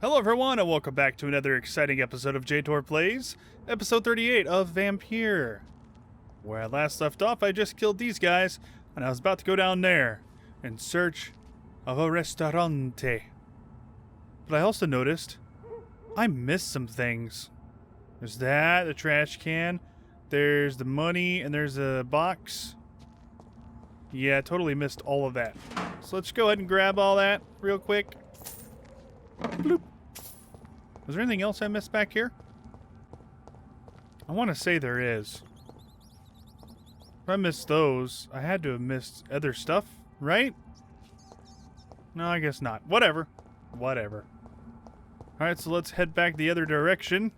Hello everyone and welcome back to another exciting episode of JTOR Plays, episode 38 of Vampyr. Where I last left off, I just killed these guys, and I was about to go down there in search of a restaurante. But I also noticed I missed some things. There's that, the trash can, there's the money, and there's a box. Yeah, I totally missed all of that. So let's go ahead and grab all that real quick. Bloop. Was there anything else I missed back here? I want to say there is. If I missed those, I had to have missed other stuff, right? No, I guess not. Whatever. Whatever. Alright, so let's head back the other direction.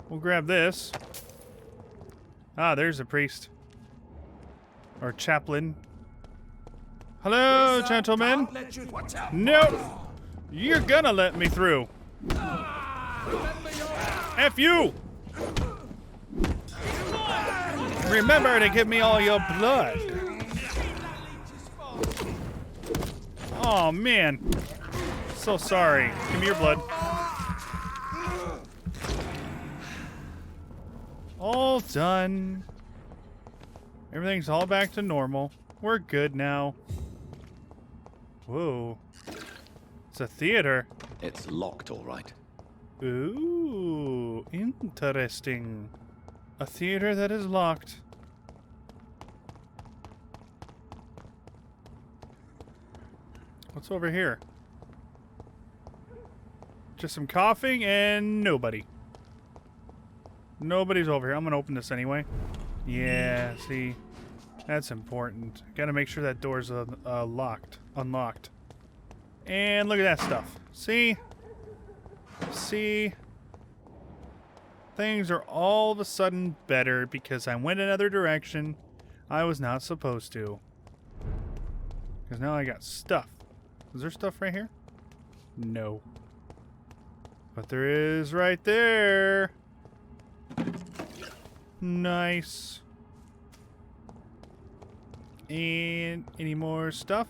We'll grab this. Ah, there's a priest. Or chaplain. Hello, gentlemen. No! You're gonna let me through. F you! Remember to give me all your blood. Oh, man. So sorry. Give me your blood. All done. Everything's all back to normal. We're good now. Whoa. It's a theater. It's locked, all right. Ooh, interesting. A theater that is locked. What's over here? Just some coughing and nobody. Nobody's over here. I'm gonna open this anyway. Yeah, see. That's important. Gotta make sure that door's unlocked. And look at that stuff. See? See? Things are all of a sudden better because I went another direction I was not supposed to. Because now I got stuff. Is there stuff right here? No. But there is right there. Nice. And any more stuff?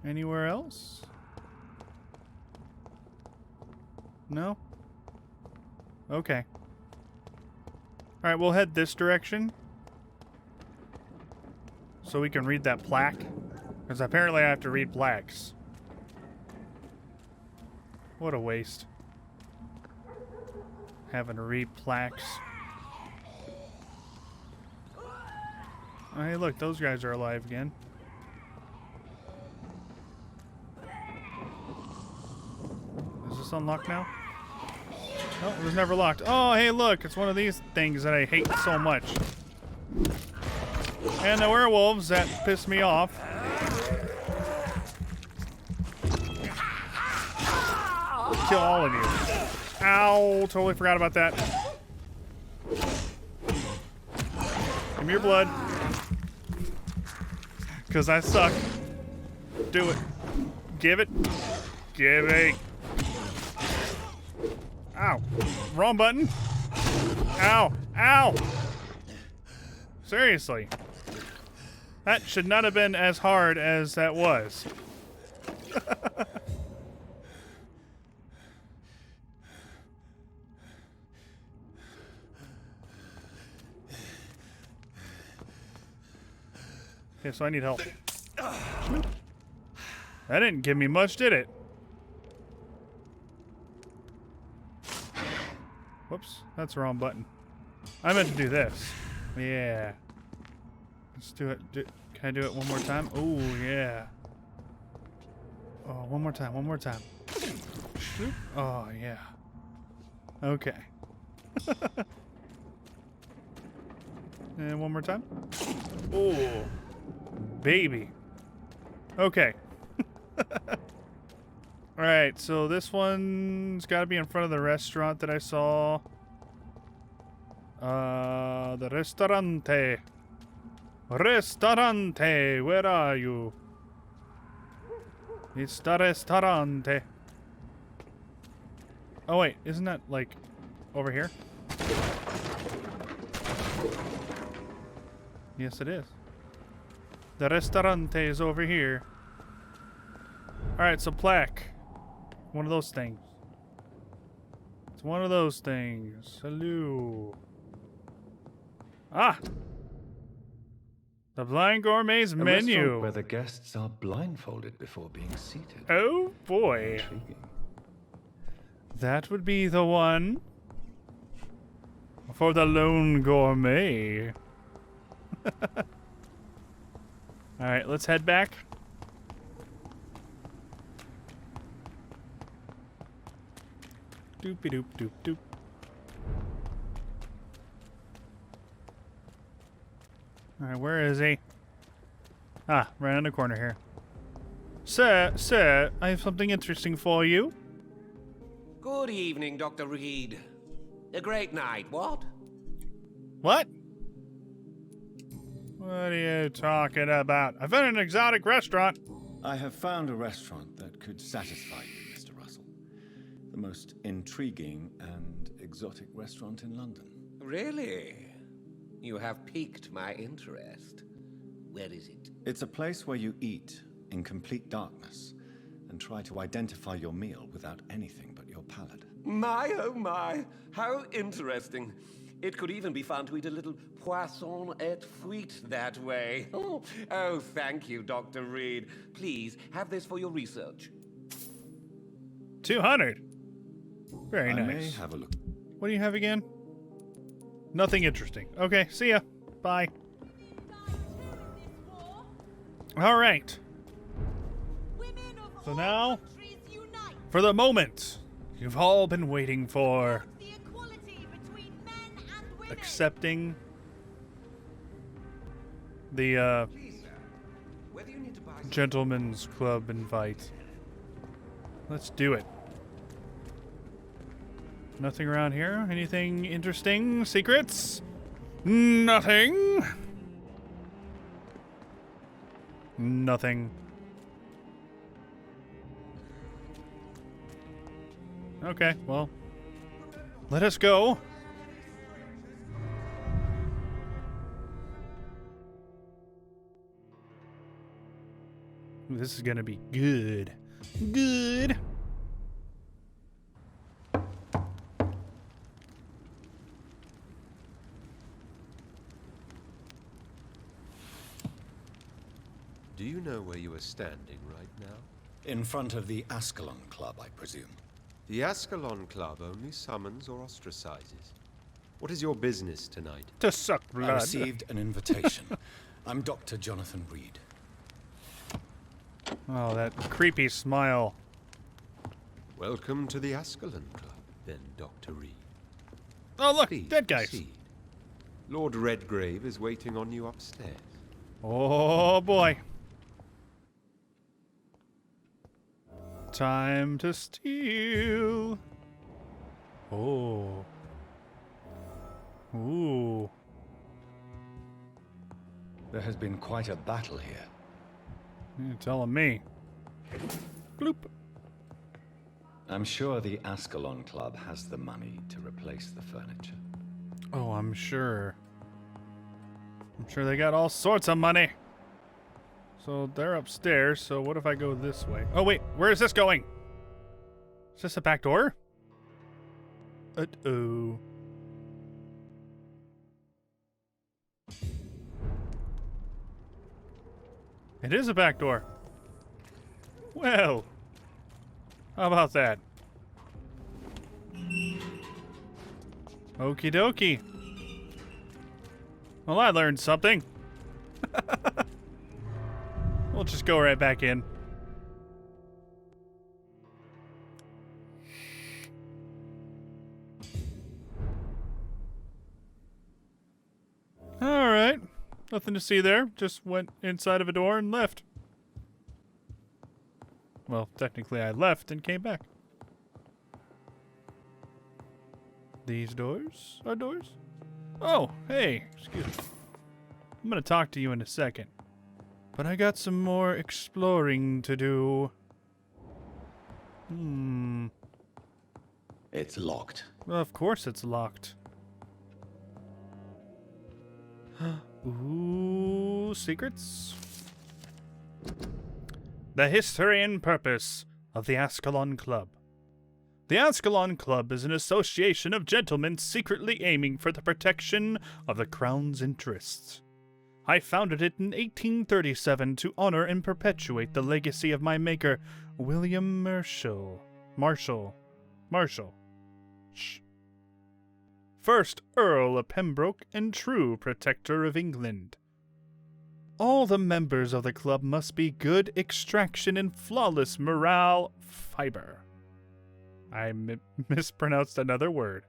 Anywhere else? No? Okay. Alright, we'll head this direction. So we can read that plaque. Because apparently I have to read plaques. What a waste. Having to read plaques. Oh, hey, look, those guys are alive again. Is this unlocked now? No, it was never locked. Oh, hey, look, it's one of these things that I hate so much. And the werewolves that piss me off. Kill all of you. Ow, totally forgot about that. Give me your blood. Because I suck. Do it. Give it. Give it. Ow. Wrong button. Ow. Ow. Seriously. That should not have been as hard as that was. Okay, so I need help. That didn't give me much, did it? Whoops, that's the wrong button. I meant to do this. Yeah. Let's do it. Can I do it one more time? Oh, yeah. Oh, one more time, one more time. Oh, yeah. Okay. And one more time. Oh. Baby. Okay. Alright, so this one's got to be in front of the restaurant that I saw. The restaurante. Restaurante, where are you? It's the restaurante. Oh wait, isn't that like over here? Yes, it is. The restaurante is over here. Alright, so plaque. One of those things. It's one of those things. Hello. Ah! The Blind Gourmet's menu. Restaurant where the guests are blindfolded before being seated. Oh boy. Intriguing. That would be the one. For the lone gourmet. Alright, let's head back. Doopy doop doop doop. Alright, where is he? Ah, right on the corner here. Sir, I have something interesting for you. Good evening, Dr. Reed. A great night, what? What? What are you talking about? I found an exotic restaurant. I have found a restaurant that could satisfy you, Mr. Russell. The most intriguing and exotic restaurant in London. Really? You have piqued my interest. Where is it? It's a place where you eat in complete darkness and try to identify your meal without anything but your palate. My, oh my, how interesting. It could even be fun to eat a little poisson et frites that way. Oh, thank you, Dr. Reed. Please, have this for your research. 200. Very I nice. may have a look. What do you have again? Nothing interesting. Okay, see ya. Bye. All right. So now, for the moment you've all been waiting for. Accepting the gentleman's club invite. Let's do it. Nothing around here? Anything interesting? Secrets? Nothing. Nothing. Okay, well, let us go. This is gonna be good. Good. Do you know where you are standing right now? In front of the Ascalon Club, I presume. The Ascalon Club only summons or ostracizes. What is your business tonight? To suck I blood. received an invitation. I'm Dr. Jonathan Reed. Oh, that creepy smile. Welcome to the Ascalon Club, then, Dr. Reed. Oh, look, Please dead guys. proceed. Lord Redgrave is waiting on you upstairs. Oh, boy. Time to steal. Oh. Ooh. There has been quite a battle here. You're telling me. Bloop. I'm sure the Ascalon Club has the money to replace the furniture. Oh, I'm sure. I'm sure they got all sorts of money. So they're upstairs, so what if I go this way? Oh, wait, where is this going? Is this a back door? Uh-oh. It is a back door. Well, how about that? Okie dokie. Well, I learned something. We'll just go right back in. Alright. Nothing to see there. Just went inside of a door and left. Well, technically I left and came back. These doors are doors? Oh, hey, excuse me. I'm gonna talk to you in a second. But I got some more exploring to do. It's locked. Well, of course it's locked. Ooh, secrets? The history and purpose of the Ascalon Club. The Ascalon Club is an association of gentlemen secretly aiming for the protection of the Crown's interests. I founded it in 1837 to honor and perpetuate the legacy of my maker, William Marshall. First Earl of Pembroke and true protector of England. All the members of the club must be good extraction and flawless morale fiber. I mispronounced another word.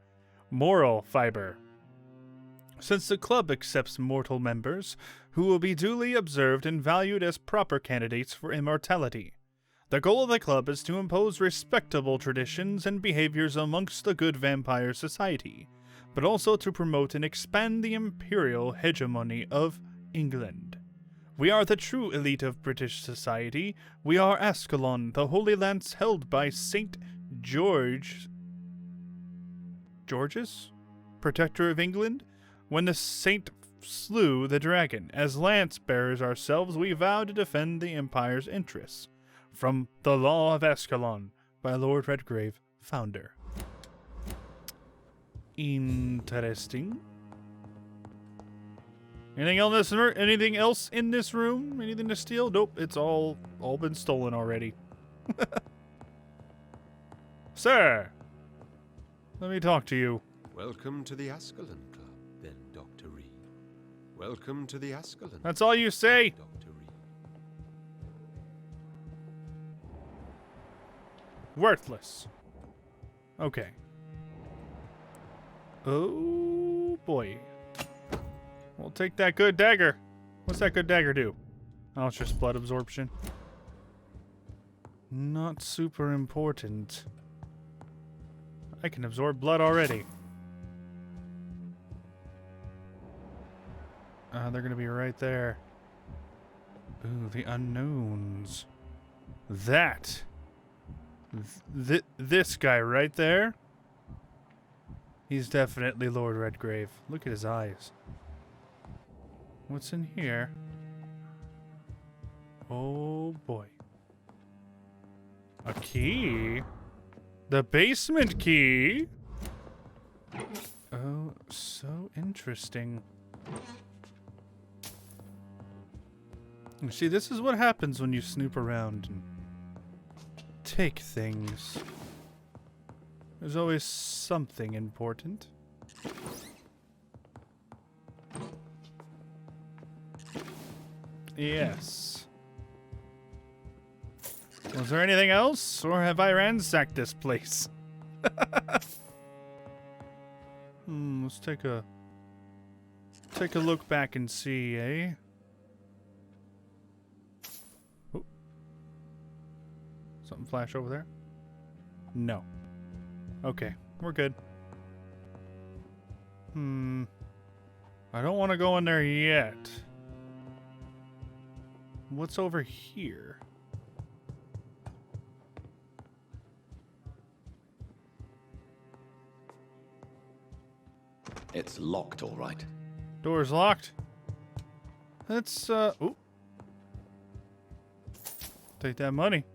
Moral fiber. Since the club accepts mortal members who will be duly observed and valued as proper candidates for immortality. The goal of the club is to impose respectable traditions and behaviors amongst the good vampire society, but also to promote and expand the imperial hegemony of England. We are the true elite of British society. We are Ascalon, the Holy Lance held by Saint George's, protector of England. When the saint slew the dragon, as lance bearers ourselves, we vow to defend the Empire's interests. From the Law of Ascalon, by Lord Redgrave, founder. Interesting. Anything else in this room? Anything to steal? Nope, it's all been stolen already. Sir, let me talk to you. Welcome to the Ascalon Club, then, Dr. Reed. Welcome to the Ascalon. That's all you say? Dr. Reed. Worthless. Okay. Oh, boy. We'll take that good dagger. What's that good dagger do? Oh, it's just blood absorption. Not super important. I can absorb blood already. They're gonna be right there. Ooh, the unknowns. That. This guy right there. He's definitely Lord Redgrave. Look at his eyes. What's in here? Oh boy. A key? The basement key? Oh, so interesting. You see, this is what happens when you snoop around and take things. There's always something important. Yes. Was there anything else, or have I ransacked this place? Let's take a look back and see, eh? Oh. Something flash over there? No. Okay, we're good. I don't want to go in there yet. What's over here? It's locked, all right. Door's locked. Let's, ooh. Take that money.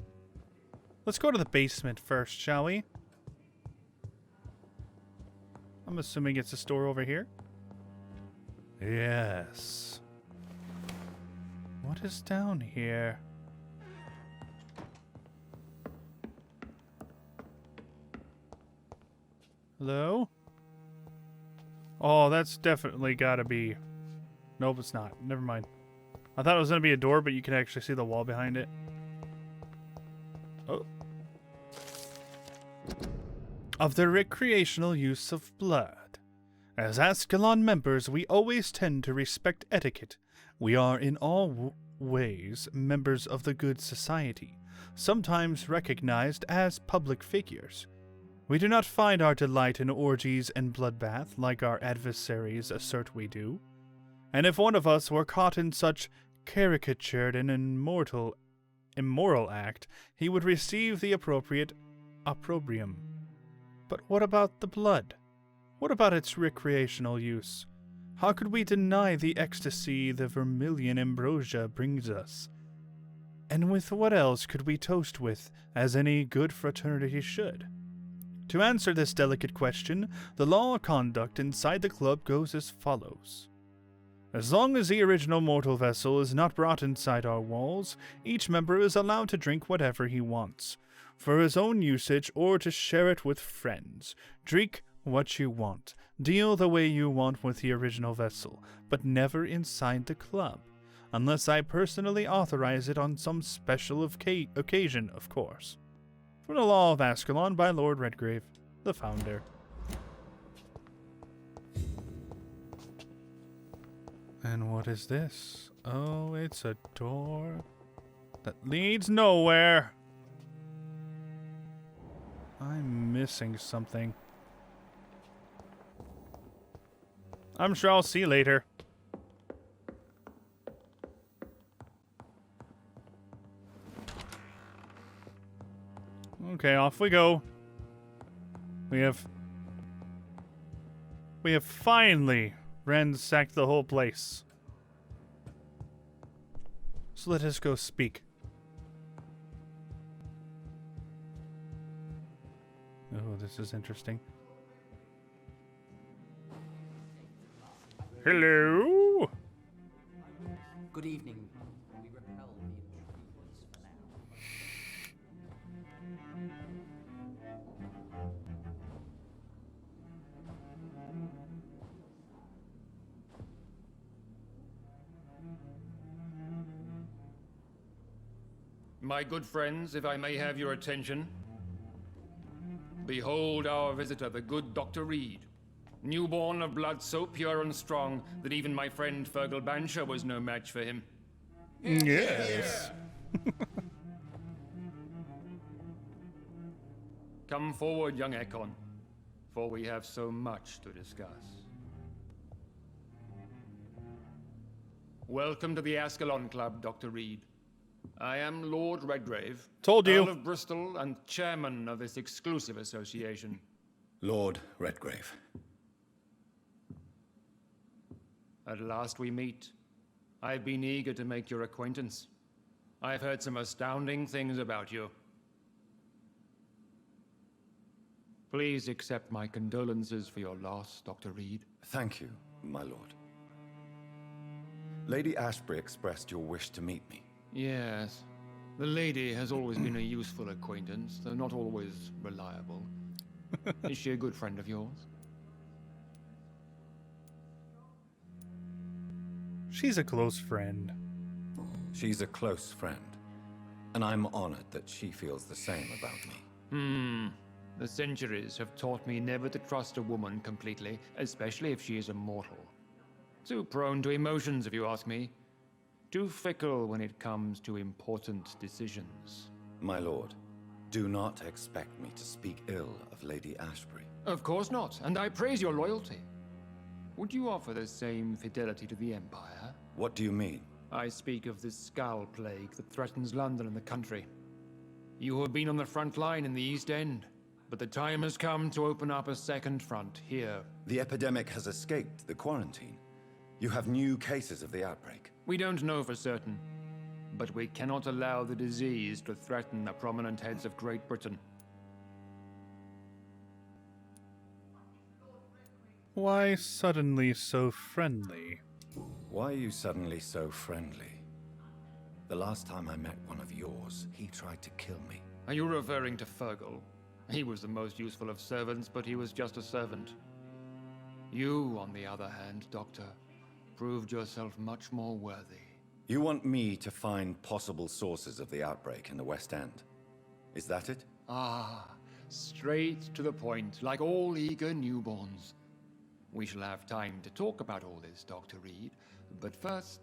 Let's go to the basement first, shall we? I'm assuming it's a store over here. Yes. What is down here? Hello? Oh, that's definitely gotta be... Nope, it's not. Never mind. I thought it was gonna be a door, but you can actually see the wall behind it. Oh. Of the recreational use of blood. As Ascalon members, we always tend to respect etiquette. We are in all ways members of the good society, sometimes recognized as public figures. We do not find our delight in orgies and bloodbath like our adversaries assert we do. And if one of us were caught in such caricatured and immoral act, he would receive the appropriate opprobrium. But what about the blood? What about its recreational use? How could we deny the ecstasy the vermilion ambrosia brings us? And with what else could we toast with, as any good fraternity should? To answer this delicate question, the law of conduct inside the club goes as follows. As long as the original mortal vessel is not brought inside our walls, each member is allowed to drink whatever he wants, for his own usage or to share it with friends. Drink what you want, deal the way you want with the original vessel, but never inside the club, unless I personally authorize it on some special occasion, of course. From the Law of Ascalon by Lord Redgrave, the founder. And what is this? Oh, it's a door that leads nowhere. I'm missing something. I'm sure I'll see you later. Okay, off we go. We have finally ransacked the whole place. So let us go speak. Oh, this is interesting. Hello? Good evening. We repel the intruders for now. My good friends, if I may have your attention. Behold our visitor, the good Dr. Reed. Newborn of blood so pure and strong that even my friend Fergal Bansher was no match for him. Yes. Come forward, young Ekon, for we have so much to discuss. Welcome to the Ascalon Club, Dr. Reed. I am Lord Redgrave, Told you. Earl of Bristol and chairman of this exclusive association. Lord Redgrave. At last we meet. I've been eager to make your acquaintance. I've heard some astounding things about you. Please accept my condolences for your loss, Dr. Reed. Thank you, my lord. Lady Ashbury expressed your wish to meet me. Yes. The lady has always been a useful acquaintance, though not always reliable. Is she a good friend of yours? She's a close friend. She's a close friend, and I'm honored that she feels the same about me. The centuries have taught me never to trust a woman completely, especially if she is a mortal. Too prone to emotions, if you ask me. Too fickle when it comes to important decisions. My lord, do not expect me to speak ill of Lady Ashbury. Of course not, and I praise your loyalty. Would you offer the same fidelity to the Empire? What do you mean? I speak of the Skull Plague that threatens London and the country. You have been on the front line in the East End, but the time has come to open up a second front here. The epidemic has escaped the quarantine. You have new cases of the outbreak. We don't know for certain, but we cannot allow the disease to threaten the prominent heads of Great Britain. Why suddenly so friendly? Why are you suddenly so friendly? The last time I met one of yours, he tried to kill me. Are you referring to Fergal? He was the most useful of servants, but he was just a servant. You, on the other hand, Doctor, proved yourself much more worthy. You want me to find possible sources of the outbreak in the West End? Is that it? Ah, straight to the point, like all eager newborns. We shall have time to talk about all this, Dr. Reed, but first,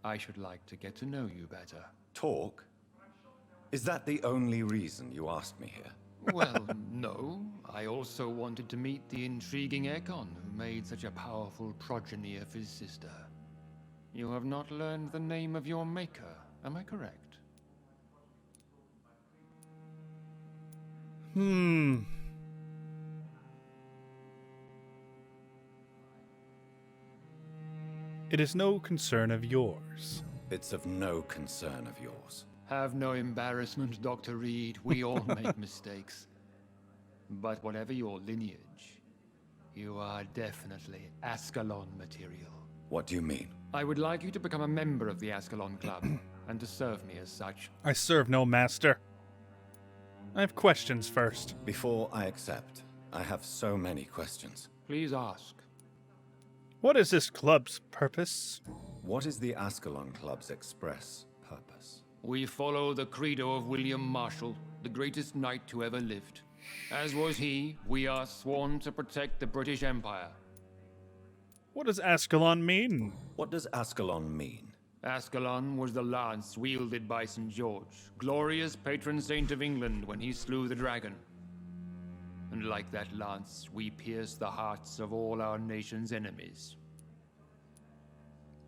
I should like to get to know you better. Talk? Is that the only reason you asked me here? Well, no. I also wanted to meet the intriguing Ekon, who made such a powerful progeny of his sister. You have not learned the name of your maker, am I correct? It is no concern of yours. It's of no concern of yours. Have no embarrassment, Dr. Reed. We all make mistakes. But whatever your lineage, you are definitely Ascalon material. What do you mean? I would like you to become a member of the Ascalon Club, and to serve me as such. I serve no master. I have questions first. Before I accept, I have so many questions. Please ask. What is this club's purpose? What is the Ascalon Club's express purpose? We follow the credo of William Marshall, the greatest knight who ever lived. As was he, we are sworn to protect the British Empire. What does Ascalon mean? What does Ascalon mean? Ascalon was the lance wielded by St. George, glorious patron saint of England when he slew the dragon. And like that lance, we pierce the hearts of all our nation's enemies.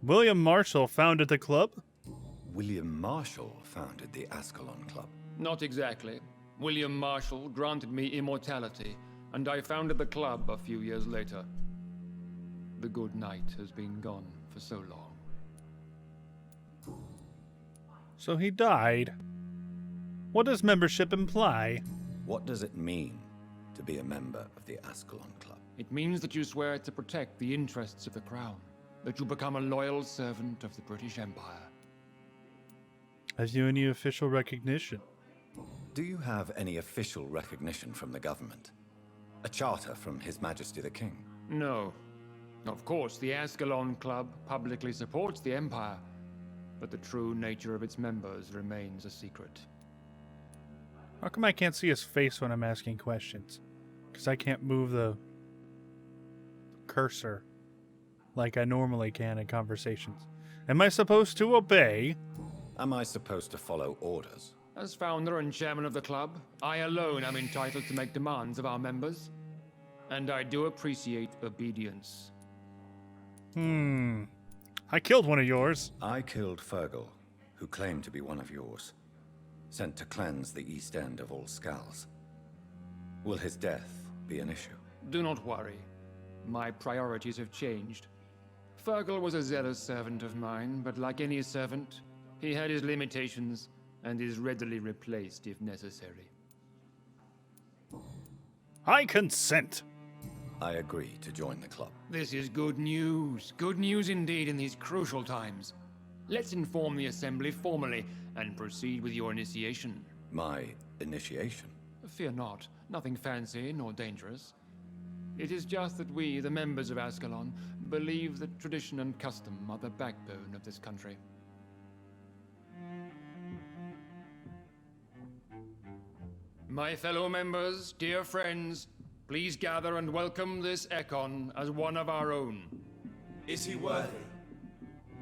William Marshall founded the club? William Marshall founded the Ascalon Club. Not exactly. William Marshall granted me immortality, and I founded the club a few years later. The good knight has been gone for so long. So he died. What does membership imply? What does it mean to be a member of the Ascalon Club? It means that you swear to protect the interests of the crown, that you become a loyal servant of the British Empire. Have you any official recognition? Do you have any official recognition from the government? A charter from His Majesty the King? No. Of course, the Ascalon Club publicly supports the Empire, but the true nature of its members remains a secret. How come I can't see his face when I'm asking questions? Because I can't move the cursor like I normally can in conversations. Am I supposed to obey? Am I supposed to follow orders? As founder and chairman of the club, I alone am entitled to make demands of our members. And I do appreciate obedience. I killed one of yours. I killed Fergal, who claimed to be one of yours. Sent to cleanse the East End of all Skulls. Will his death be an issue? Do not worry. My priorities have changed. Fergal was a zealous servant of mine, but like any servant, he had his limitations and is readily replaced if necessary. I consent. I agree to join the club. This is good news. Good news indeed in these crucial times. Let's inform the Assembly formally and proceed with your initiation. My initiation? Fear not. Nothing fancy nor dangerous. It is just that we, the members of Ascalon, believe that tradition and custom are the backbone of this country. My fellow members, dear friends, please gather and welcome this Ekon as one of our own. Is he worthy?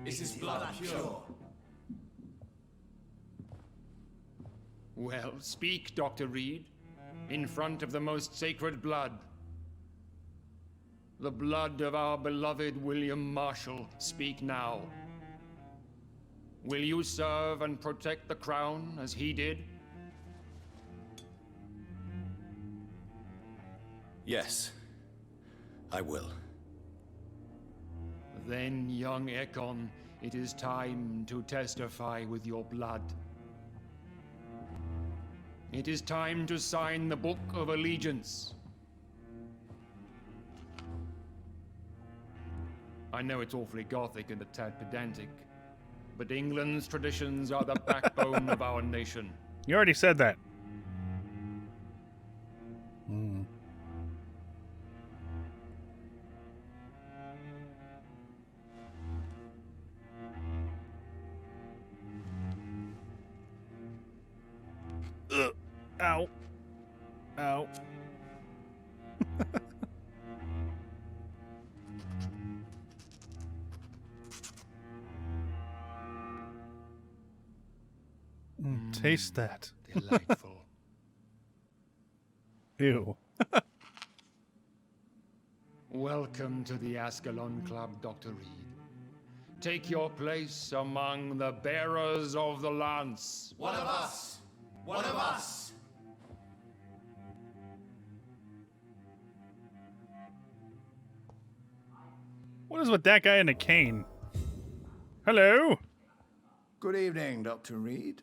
Is his blood pure? Well, speak, Dr. Reed, in front of the most sacred blood. The blood of our beloved William Marshall. Speak now. Will you serve and protect the crown as he did? Yes, I will. Then, young Ekon, it is time to testify with your blood. It is time to sign the Book of Allegiance. I know it's awfully gothic and a tad pedantic, but England's traditions are the backbone of our nation. You already said that. Ow. Ow. Taste that. Delightful. Ew. Welcome to the Ascalon Club, Dr. Reed. Take your place among the bearers of the lance. One of us! One of us! What is with that guy in a cane? Hello? Good evening, Dr. Reed.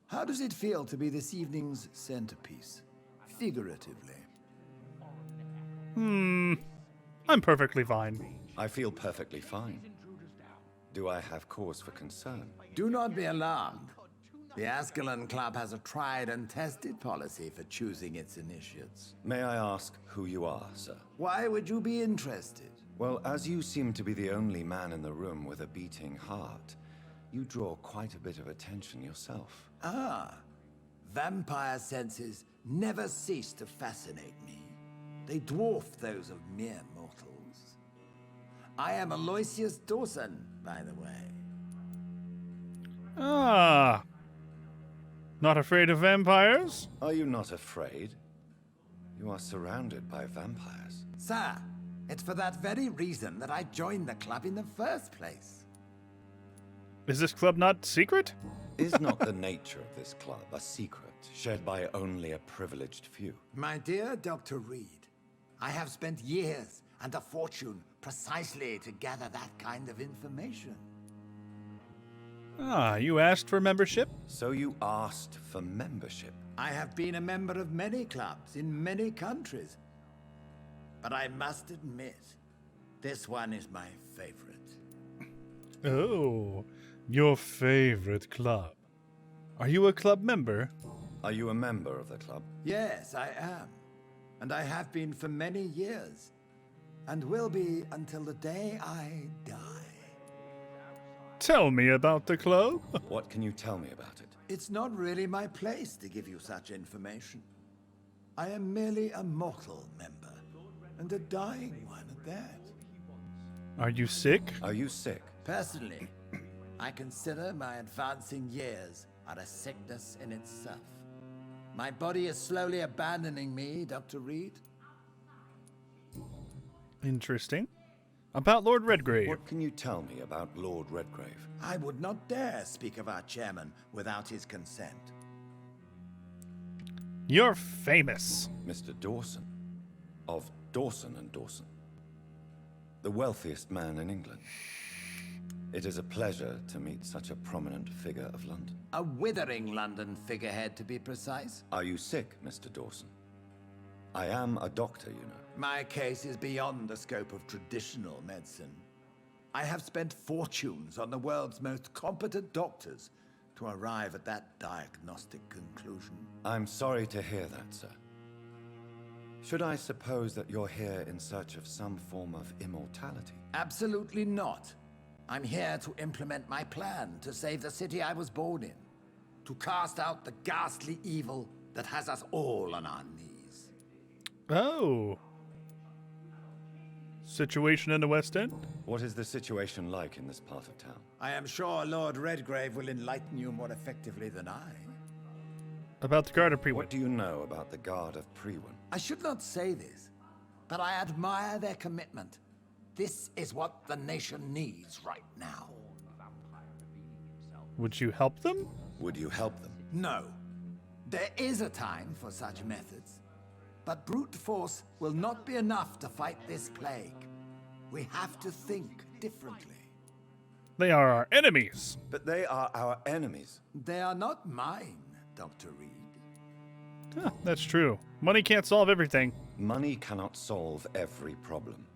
How does it feel to be this evening's centerpiece? Figuratively. I'm perfectly fine. I feel perfectly fine. Do I have cause for concern? Do not be alarmed. The Ascalon Club has a tried and tested policy for choosing its initiates. May I ask who you are, sir? Why would you be interested? Well, as you seem to be the only man in the room with a beating heart, you draw quite a bit of attention yourself. Ah, vampire senses never cease to fascinate me. They dwarf those of mere mortals. I am Aloysius Dawson, by the way. Ah. Not afraid of vampires? Are you not afraid? You are surrounded by vampires. Sir, it's for that very reason that I joined the club in the first place. Is this club not secret? Is not the nature of this club a secret shared by only a privileged few? My dear Dr. Reed, I have spent years and a fortune precisely to gather that kind of information. Ah, you asked for membership? So you asked for membership? I have been a member of many clubs in many countries. But I must admit, this one is my favorite. Oh, your favorite club. Are you a club member? Are you a member of the club? Yes, I am. And I have been for many years. And will be until the day I die. Tell me about the club. What can you tell me about it? It's not really my place to give you such information. I am merely a mortal member, and a dying one at that. Are you sick? Are you sick? Personally, I consider my advancing years are a sickness in itself. My body is slowly abandoning me, Dr. Reed. Interesting. About Lord Redgrave. What can you tell me about Lord Redgrave? I would not dare speak of our chairman without his consent. You're famous. Mr. Dawson. Of Dawson and Dawson. The wealthiest man in England. It is a pleasure to meet such a prominent figure of London. A withering London figurehead, to be precise. Are you sick, Mr. Dawson? I am a doctor, you know. My case is beyond the scope of traditional medicine. I have spent fortunes on the world's most competent doctors to arrive at that diagnostic conclusion. I'm sorry to hear that, sir. Should I suppose that you're here in search of some form of immortality? Absolutely not. I'm here to implement my plan to save the city I was born in. To cast out the ghastly evil that has us all on our knees. Oh. Situation in the West End? What is the situation like in this part of town? I am sure Lord Redgrave will enlighten you more effectively than I. About the Guard of Prewen. What do you know about the Guard of Prewen? I should not say this, but I admire their commitment. This is what the nation needs right now. Would you help them? Would you help them? No. There is a time for such methods. But brute force will not be enough to fight this plague. We have to think differently. They are our enemies. But they are our enemies. They are not mine, Dr. Reed. Huh, that's true. Money can't solve everything. Money cannot solve every problem.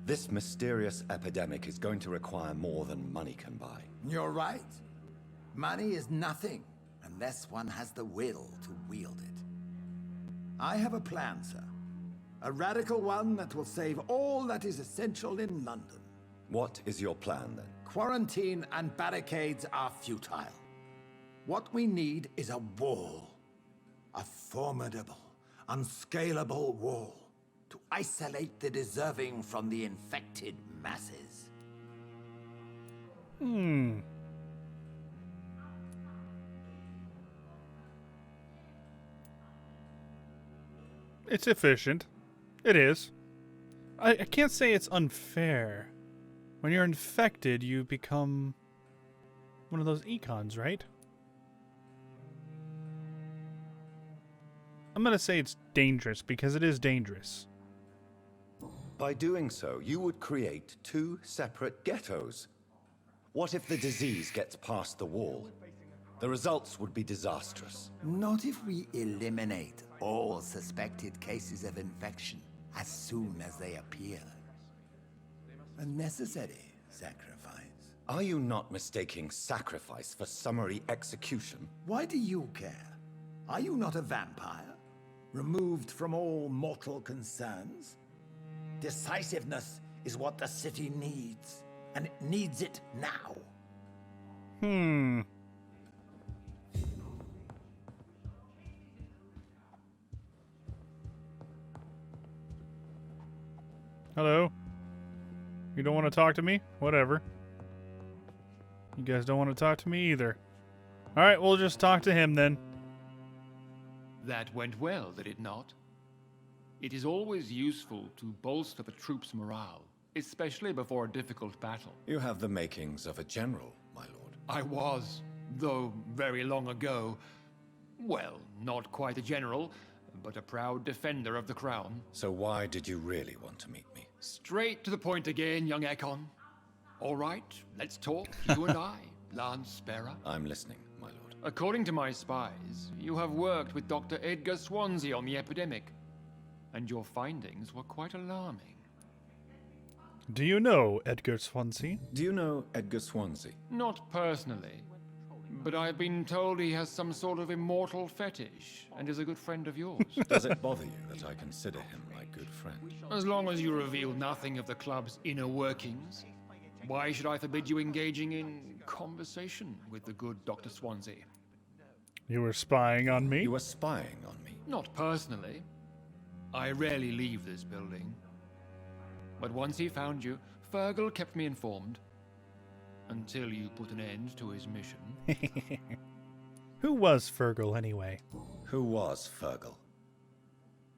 This mysterious epidemic is going to require more than money can buy. You're right. Money is nothing unless one has the will to wield it. I have a plan, sir. A radical one that will save all that is essential in London. What is your plan, then? Quarantine and barricades are futile. What we need is a wall. A formidable, unscalable wall to isolate the deserving from the infected masses. It's efficient. It is. I can't say it's unfair. When you're infected, you become one of those econs, right? I'm gonna say it's dangerous because it is dangerous. By doing so, you would create two separate ghettos. What if the disease gets past the wall? The results would be disastrous. Not if we eliminate all suspected cases of infection as soon as they appear. A necessary sacrifice. Are you not mistaking sacrifice for summary execution? Why do you care? Are you not a vampire? Removed from all mortal concerns? Decisiveness is what the city needs, and it needs it now. Hello? You don't want to talk to me? Whatever. You guys don't want to talk to me either. Alright, we'll just talk to him then. That went well, did it not? It is always useful to bolster the troops' morale, especially before a difficult battle. You have the makings of a general, my lord. I was, though very long ago. Well, not quite a general, but a proud defender of the crown. So why did you really want to meet me? Straight to the point again, young Ekon. All right, let's talk, you and I, Lance Sparrow. I'm listening, my lord. According to my spies, you have worked with Dr. Edgar Swansea on the epidemic, and your findings were quite alarming. Do you know Edgar Swansea? Do you know Edgar Swansea? Not personally, but I've been told he has some sort of immortal fetish and is a good friend of yours. Does it bother you that I consider him my good friend? As long as you reveal nothing of the club's inner workings, why should I forbid you engaging in conversation with the good Dr. Swansea? You were spying on me? You were spying on me? Not personally. I rarely leave this building. But once he found you, Fergal kept me informed. Until you put an end to his mission. Who was Fergal anyway? Who was Fergal?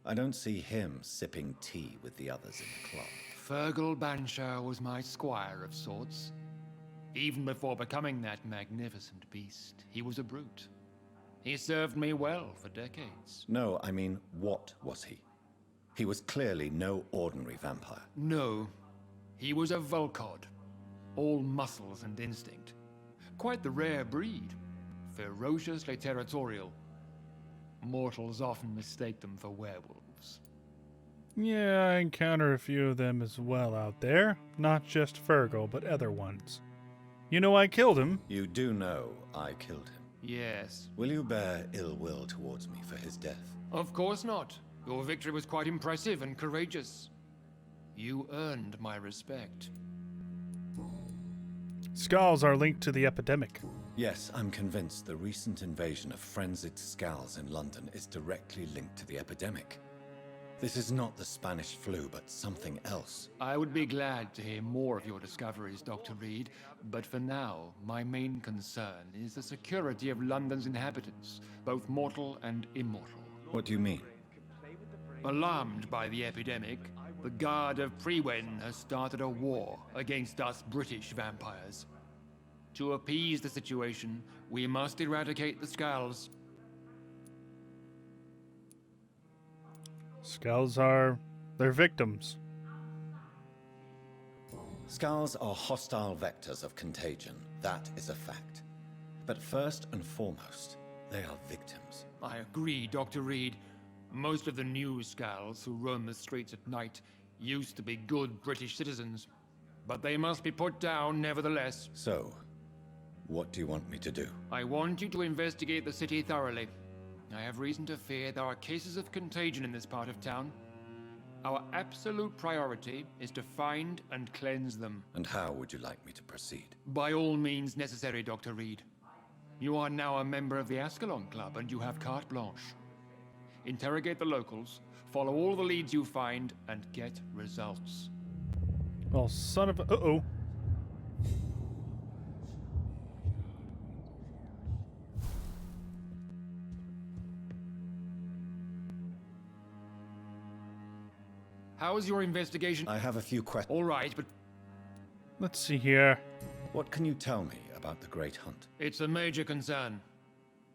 I don't see him sipping tea with the others in the club. Fergal Banshire was my squire of sorts. Even before becoming that magnificent beast, he was a brute. He served me well for decades. No, I mean, what was he? He was clearly no ordinary vampire. No, he was a Volcod. All muscles and instinct. Quite the rare breed. Ferociously territorial. Mortals often mistake them for werewolves. Yeah, I encounter a few of them as well out there. Not just Fergal, but other ones. You know I killed him. You do know I killed him. Yes. Will you bear ill will towards me for his death? Of course not. Your victory was quite impressive and courageous. You earned my respect. Skulls are linked to the epidemic. Yes, I'm convinced the recent invasion of frenzied skulls in London is directly linked to the epidemic. This is not the Spanish flu, but something else. I would be glad to hear more of your discoveries, Dr. Reed, but for now, my main concern is the security of London's inhabitants, both mortal and immortal. What do you mean? Alarmed by the epidemic, the Guard of Prewen has started a war against us British vampires. To appease the situation, we must eradicate the skulls. Skulls are their victims. Skulls are hostile vectors of contagion. That is a fact. But first and foremost, they are victims. I agree, Dr. Reed. Most of the new skulls who roam the streets at night used to be good British citizens, but they must be put down nevertheless. So, what do you want me to do? I want you to investigate the city thoroughly. I have reason to fear there are cases of contagion in this part of town. Our absolute priority is to find and cleanse them. And how would you like me to proceed? By all means necessary, Dr. Reed. You are now a member of the Ascalon Club and you have carte blanche. Interrogate the locals, follow all the leads you find, and get results. Well, son of a... Uh-oh. How is your investigation? I have a few questions. All right, but Let's see here. What can you tell me about the Great Hunt? it's a major concern.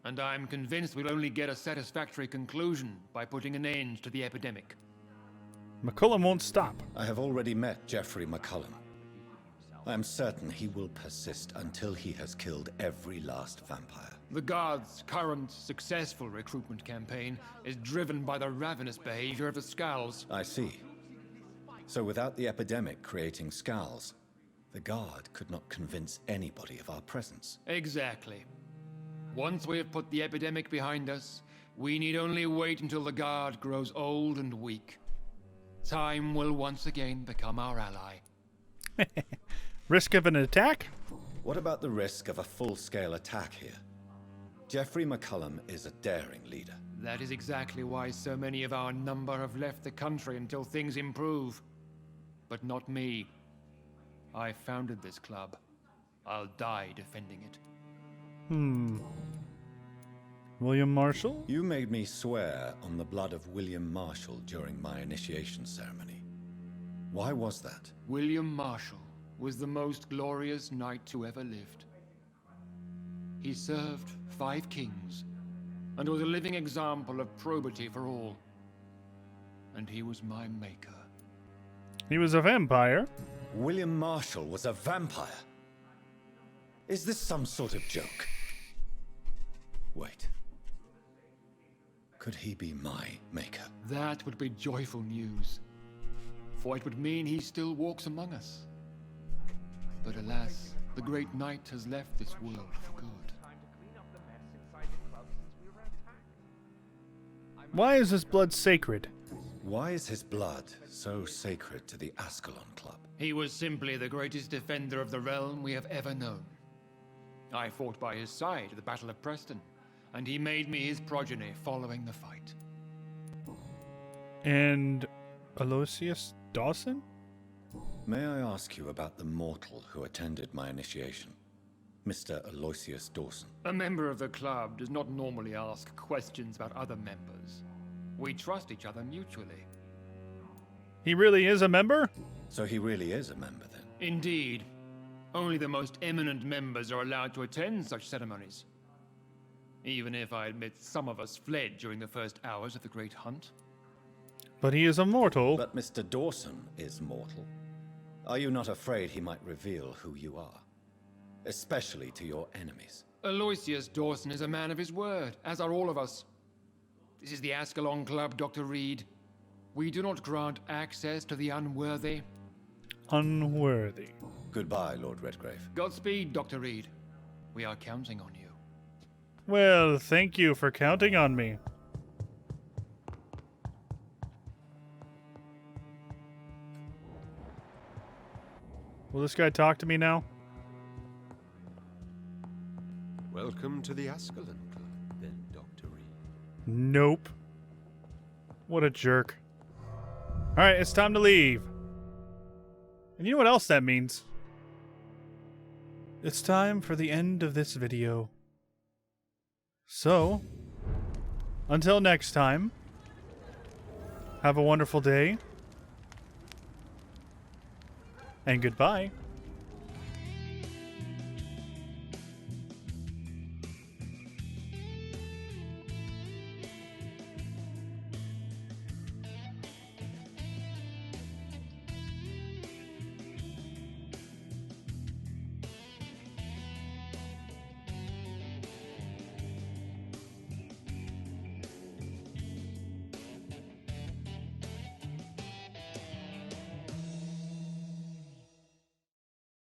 And I'm convinced we'll only get a satisfactory conclusion by putting an end to the epidemic. McCullum won't stop. I have already met Geoffrey McCullum. I am certain he will persist until he has killed every last vampire. The Guard's current successful recruitment campaign is driven by the ravenous behavior of the Skulls. I see. So without the epidemic creating Skulls, the Guard could not convince anybody of our presence. Exactly. Once we have put the epidemic behind us, we need only wait until the Guard grows old and weak. Time will once again become our ally. Risk of an attack? What about the risk of a full-scale attack here? Jeffrey McCullum is a daring leader. That is exactly why so many of our number have left the country until things improve. But not me. I founded this club. I'll die defending it. William Marshall? You made me swear on the blood of William Marshall during my initiation ceremony. Why was that? William Marshall was the most glorious knight who ever lived. He served 5 kings, and was a living example of probity for all. And he was my maker. He was a vampire. William Marshall was a vampire? Is this some sort of joke? Wait. Could he be my maker? That would be joyful news, for it would mean he still walks among us. But alas, the great knight has left this world for good. Why is his blood sacred? Why is his blood so sacred to the Ascalon Club? He was simply the greatest defender of the realm we have ever known. I fought by his side at the Battle of Preston, and he made me his progeny following the fight. And Aloysius Dawson? May I ask you about the mortal who attended my initiation? Mr. Aloysius Dawson. A member of the club does not normally ask questions about other members. We trust each other mutually. He really is a member? So he really is a member then? Indeed. Only the most eminent members are allowed to attend such ceremonies. Even if I admit some of us fled during the first hours of the Great Hunt. But he is immortal. But Mr. Dawson is mortal. Are you not afraid he might reveal who you are? Especially to your enemies. Aloysius Dawson is a man of his word, as are all of us. This is the Ascalon Club, Dr. Reed. We do not grant access to the unworthy. Unworthy. Goodbye, Lord Redgrave. Godspeed, Dr. Reed. We are counting on you. Well, thank you for counting on me. Will this guy talk to me now? Welcome to the Ascalon Club, then, Dr. Reed. Nope. What a jerk. Alright, it's time to leave. And you know what else that means? It's time for the end of this video. So, until next time, have a wonderful day, and goodbye.